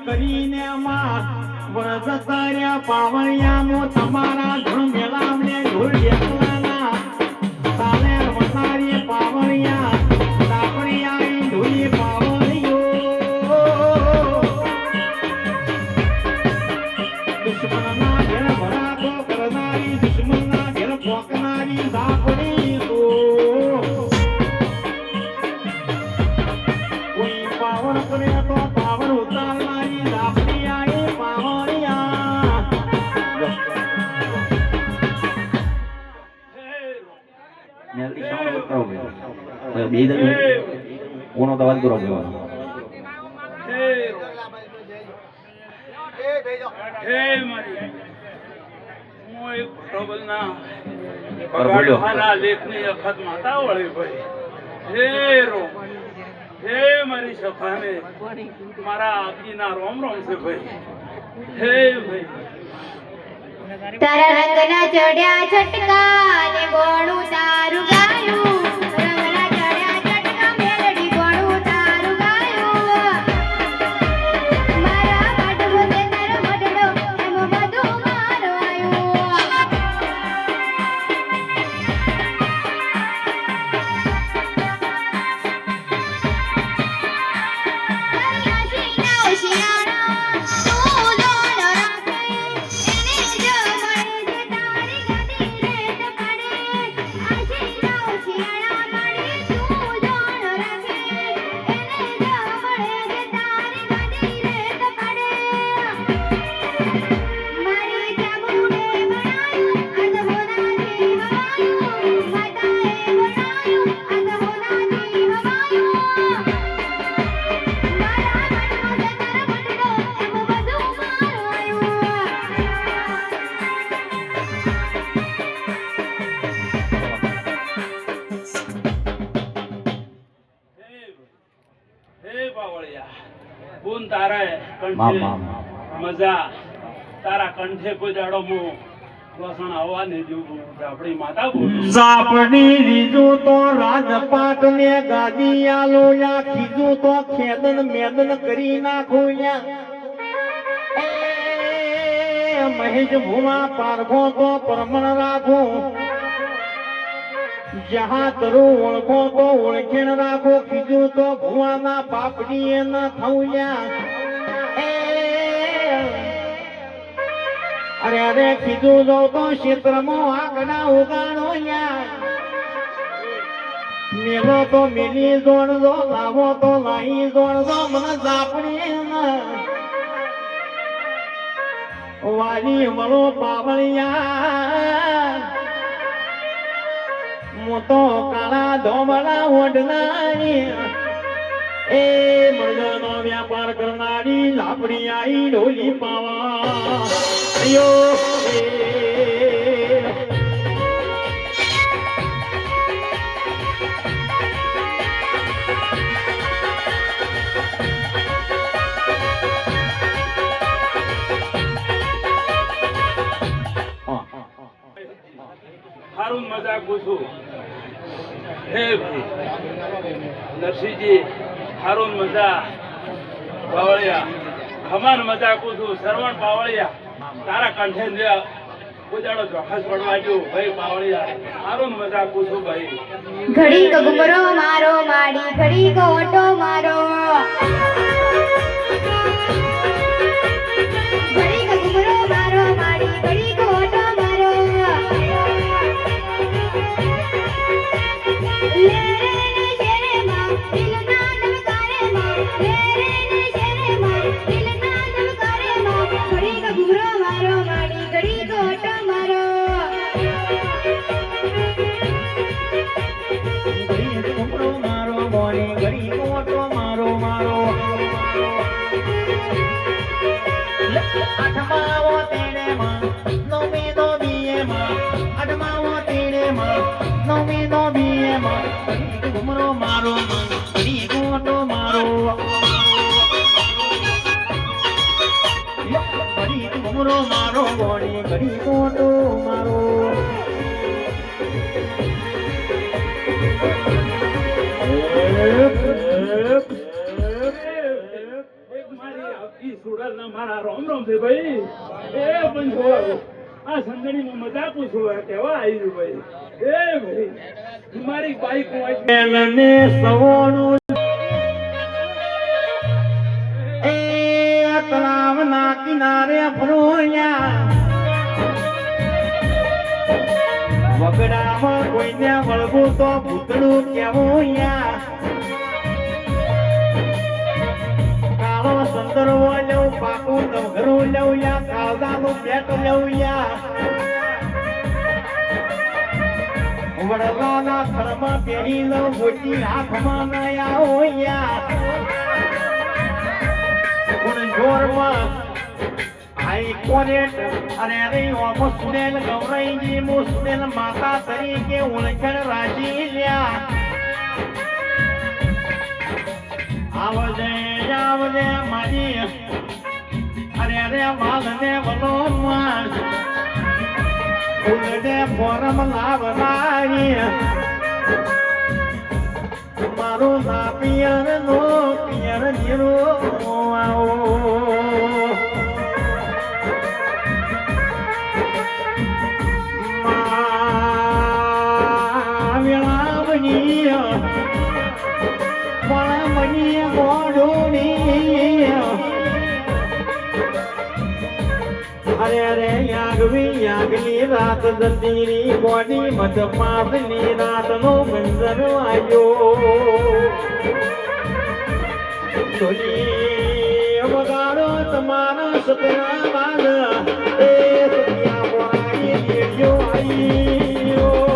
કરીને વરસ તાર્યા પાવણિયામાં તમારા ધૂળ મેલામને ધૂળ એકલાના તાલે વસારીએ પાવણિયા તાપણી આવી ધૂળી પાવણીઓ દુશ્મનના ઘેર ભરાકો કરનારી દુશ્મનના ઘેર ફોકનારી તાપણી કોઈ પાવન કરે તો પાવન ઉતારનારી તાપણી આવી પાવણિયા મેલડી સાઉન્ડ બતાવો ભાઈ બે જણ કોનો તો વાત કરો ભાઈ હે મારી મોય પ્રબલના પગાડવાના લેખની અખત માતા વળી ભાઈ હે રો હે મારી સફાને મારા આપીના રોમ રોમ છે ભાઈ હે ભાઈ તારા રંગના ચડ્યા છટકા ને ગોળું તારું ગાયું રંગના ચડ્યા છટકા મેલડી ગોળું તારું ગાયું મારા બાટલો ને તારો બડડો એમ બધું મારો આયું બોન તારે કંઠે મજા તારા કંઠે કોઈ દાડો મો વસણ આવવા ને જેવું આપણી માતા બોલ જાપડી રીજું તો રાજપાટ ને ગાદી આલો યા ખીજું તો ખેદન મેદન કરી નાખું યા એ મહેશ ભૂમા પારખો તો પરમણ રાખું જહા તરું ઓળખો તો ઓળખેણ રાખો કીધું તો ભુવાના પાપડી એ ન થઉયા અરે અરે કીધું જો તો ક્ષેત્રમાં આંકડા ઉગાડો યા મેલો તો મેલી જોડજો લાવો તો લાઈ જોડજો મને જાપડી વાલી મળો પાવળિયા મોટો કાળા ધોમડા ઓઢનારી એ મરજાનો વ્યાપાર કરનારી લાપડી આઈ ઢોલી પાવા અયો હારું મજાક પૂછું હે ભાઈ નરસિંહજી હારું મજા પાવળિયા ખમાન મજા પૂછું શ્રવણ પાવળિયા તારા કંઠે ઉજાડો ચોખસ પડવા જો ભાઈ પાવળિયા હારું મજા પૂછું ભાઈ ઘડી ઘુમરો મારો માડી ઘડી ઓટો મારો ઘડી ઘુમરો મારો માડી ઘડી ઓટો મારો લે રે શેરે માં દિલના ઘડી ઘુમરો મારો ઘડી ગોટો મારો ઘડી ઘુમરો મારો ગોળી ઘડી ગોટો મારો મારા રોમ રોમ છે ભાઈ એ પણ જોવા આ સંદડી માં મજા પૂછવા કેવા આવી ભાઈ એ ભાઈ મારી બાઈક ને સવોનું એ તળાવના કિનારે ફરોયા વગડામાં કોઈને વળગું તો ભૂતળું કેવું યા કાળો સંદર્ભ લઉં પાકું નવઘરું લઉં યા કાળદાનું પેટ લઉં યા વડવાના ઘરમાં પહેરી લઉં મોટી હાથમાં નયા હોયા જોરમાં આઈ કોનેટ અને રે ઓમો સુનેલ ગૌરાઈજી મુસ્નેલ માતા તરીકે ઓળખણ રાજી લ્યા આવજે મારી અરે માલને વલો માં ઉલડે ફોરમ લાવનારી મારું ના પિયર નો પિયર જીરો આવો વેળાવની મણી ગોડોની અરે યાગની રાત જતીરી બોડી મધમાસની રાતનો ગંજર આવ્યો વગાડો તમારા સતરા બાદ એ સતિયા બોરાઈ દેજો આઈયો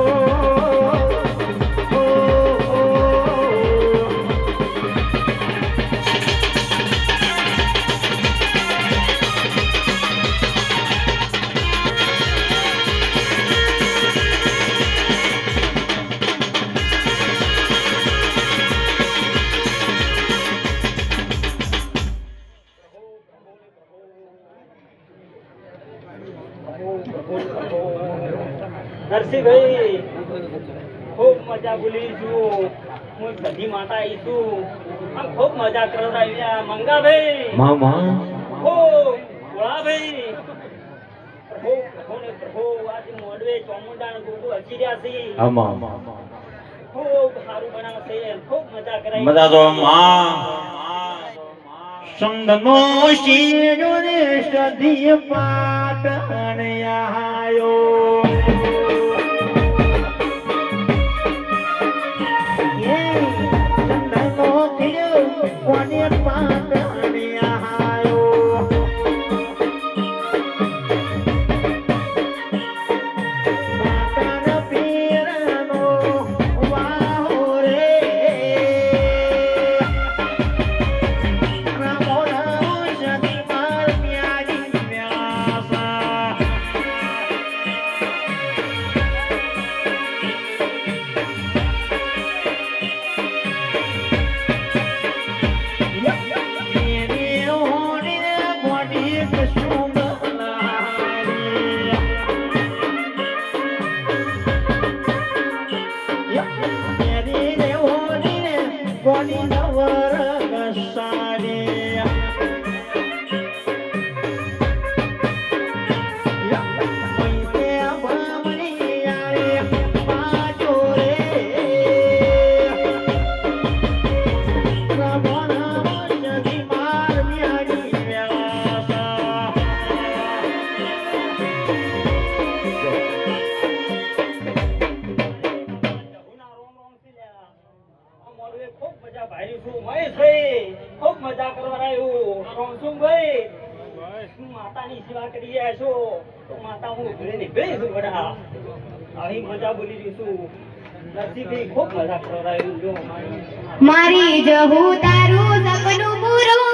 નરસિંહભાઈ ખૂબ મજા બોલી છું હું સધી માતા આવી છું આમ ખૂબ મજા કરાવ્યા મંગાભાઈ મામા ખૂબ ભોળાભાઈ પ્રભુ પ્રભુને પ્રભુ આજે મોડવે ચોમુંડાને ગોગો હસી રહ્યા છે આમાં ખૂબ સારું બનાવશે ખૂબ મજા કરાવી મજા તો માં સંગનો શીરો ને સધી પાટણ આયો સંગનો શીરો કોને પાટણ આયો પાટણ પીરનો વાહો રે માતાની સેવા કરી રહ્યા છો તો માતા હું ઘરે ભેળી છું બડા આવી મજા બોલી રહી છું નરસિંહભાઈ ખૂબ મજા કરાવ્યું જો મારી જહુ તારું સપનું પૂરું